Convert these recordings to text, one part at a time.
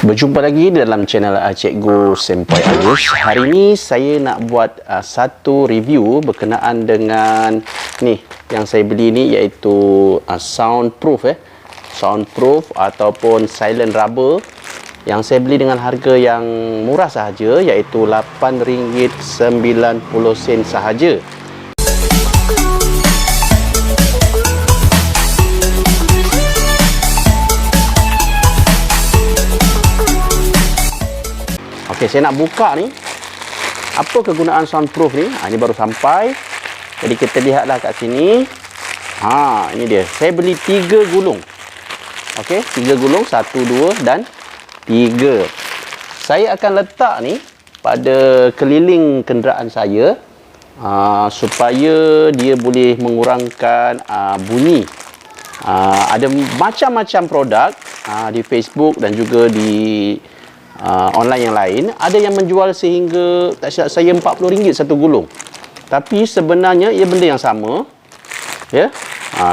Berjumpa lagi dalam channel Cikgu Sempoi Agus. Hari ini saya nak buat satu review berkenaan dengan ni yang saya beli ni, iaitu soundproof soundproof ataupun silent rubber yang saya beli dengan harga yang murah sahaja, iaitu RM8.90 sahaja. Okey, saya nak buka ni. Apa kegunaan soundproof ni? Ini baru sampai. Jadi kita lihatlah kat sini. Ini dia. Saya beli 3 gulung. Okey, 3 gulung, 1, 2 dan 3. Saya akan letak ni pada keliling kenderaan saya supaya dia boleh mengurangkan bunyi. Ada macam-macam produk di Facebook dan juga di online yang lain. Ada yang menjual sehingga, tak silap saya, RM40 satu gulung. Tapi sebenarnya ia benda yang sama. Ya.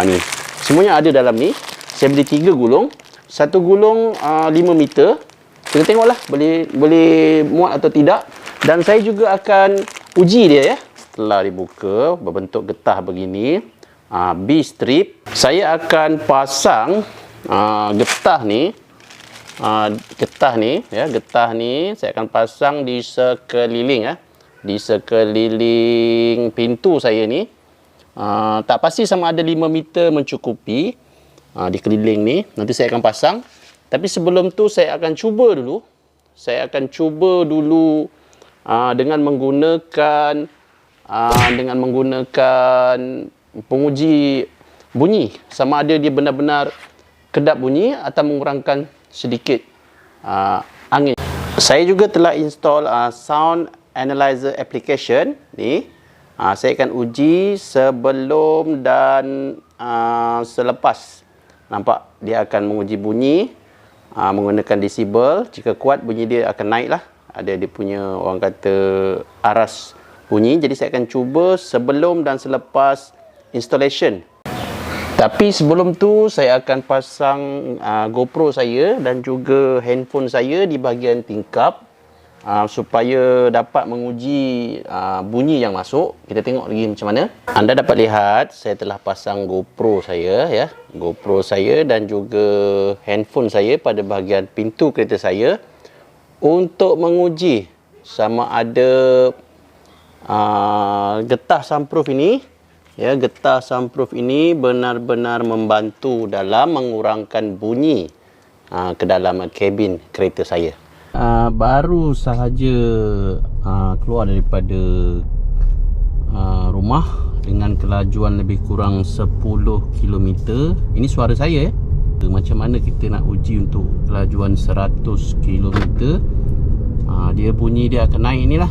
Ni. Semuanya ada dalam ni. Saya beli 3 gulung. Satu gulung 5 meter. Kita tengoklah boleh muat atau tidak. Dan saya juga akan uji dia ya. Setelah dibuka berbentuk getah begini, B-strip, saya akan pasang getah ni. Getah ni saya akan pasang di sekeliling di sekeliling pintu saya ni. Tak pasti sama ada 5 meter mencukupi di keliling ni. Nanti saya akan pasang. Tapi sebelum tu saya akan cuba dulu dengan menggunakan penguji bunyi, sama ada dia benar-benar kedap bunyi atau mengurangkan sedikit angin. Saya juga telah install sound analyzer application ni. Saya akan uji sebelum dan selepas. Nampak dia akan menguji bunyi menggunakan desibel. Jika kuat, bunyi dia akan naik lah. Ada dia punya, orang kata, aras bunyi. Jadi saya akan cuba sebelum dan selepas installation. Tapi sebelum tu saya akan pasang GoPro saya dan juga handphone saya di bahagian tingkap supaya dapat menguji bunyi yang masuk. Kita tengok lagi macam mana. Anda dapat lihat saya telah pasang GoPro saya ya. GoPro saya dan juga handphone saya pada bahagian pintu kereta saya untuk menguji sama ada getah soundproof ini. Ya, getah soundproof ini benar-benar membantu dalam mengurangkan bunyi ke dalam kabin kereta saya. Baru sahaja keluar daripada rumah dengan kelajuan lebih kurang 10 km. Ini suara saya ya. Macam mana kita nak uji untuk kelajuan 100 km? Dia bunyi dia akan naik inilah.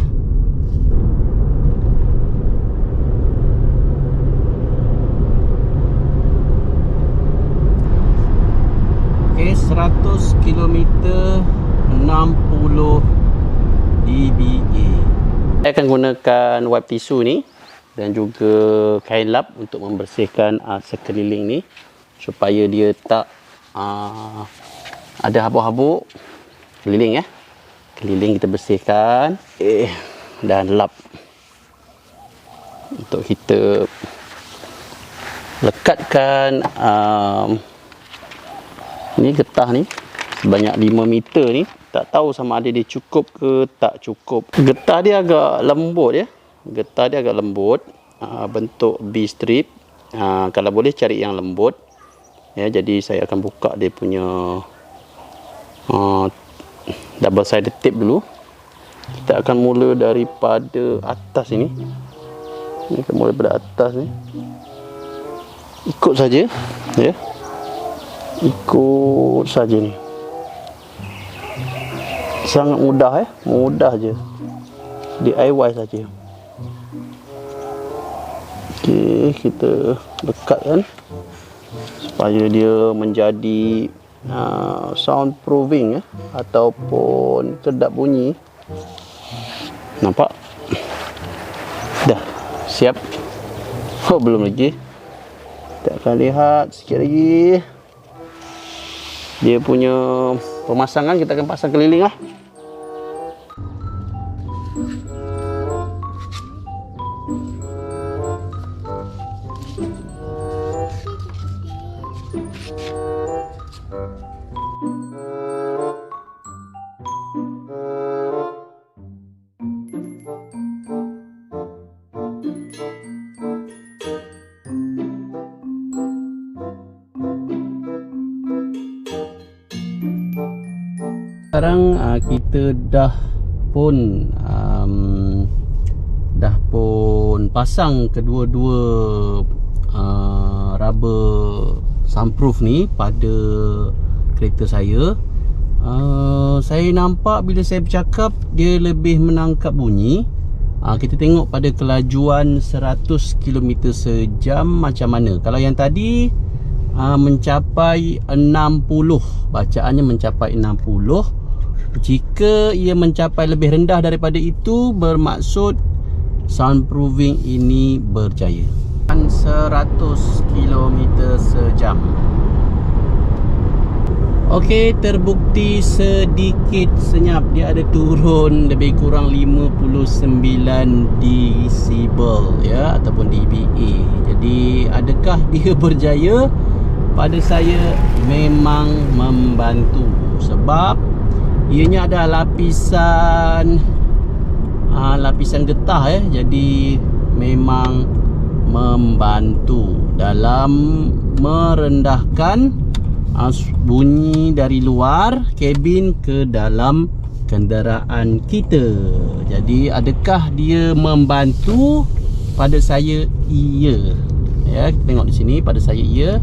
Okay, 100 km 60 dBA. Saya akan gunakan wipe tisu ni dan juga kain lap untuk membersihkan sekeliling ni supaya dia tak ada habuk-habuk. Keliling ya. Keliling kita bersihkan dan lap untuk kita lekatkan ni getah ni sebanyak 5 meter ni. Tak tahu sama ada dia cukup ke tak cukup. Getah dia agak lembut ya. Getah dia agak lembut, bentuk B-strip. Kalau boleh cari yang lembut ya. Jadi saya akan buka dia punya double sided tape dulu. Kita akan mula daripada atas ini. Ini kita mula daripada atas ni. Ikut saja ya. Ikut saja ni. Sangat mudah mudah je. DIY saja. Okey, kita lekatkan supaya dia menjadi soundproofing ataupun kedap bunyi. Nampak? Dah siap. Belum lagi. Kita akan lihat sikit lagi. Dia punya pemasangan kita akan pasang keliling lah. Sekarang kita dah pun pasang kedua-dua rubber soundproof ni pada kereta saya. Saya nampak bila saya bercakap dia lebih menangkap bunyi. Kita tengok pada kelajuan 100 km sejam macam mana. Kalau yang tadi mencapai 60, bacaannya mencapai 60. Jika ia mencapai lebih rendah daripada itu, bermaksud soundproofing ini berjaya. 100 km sejam. Okey, terbukti sedikit senyap. Dia ada turun lebih kurang 59 decibel ya, ataupun dBA. Jadi adakah dia berjaya? Pada saya memang membantu, sebab ianya ada lapisan getah ya. Jadi memang membantu dalam merendahkan bunyi dari luar kabin ke dalam kenderaan kita. Jadi adakah dia membantu? Pada saya iya. Ya, kita tengok di sini, pada saya iya.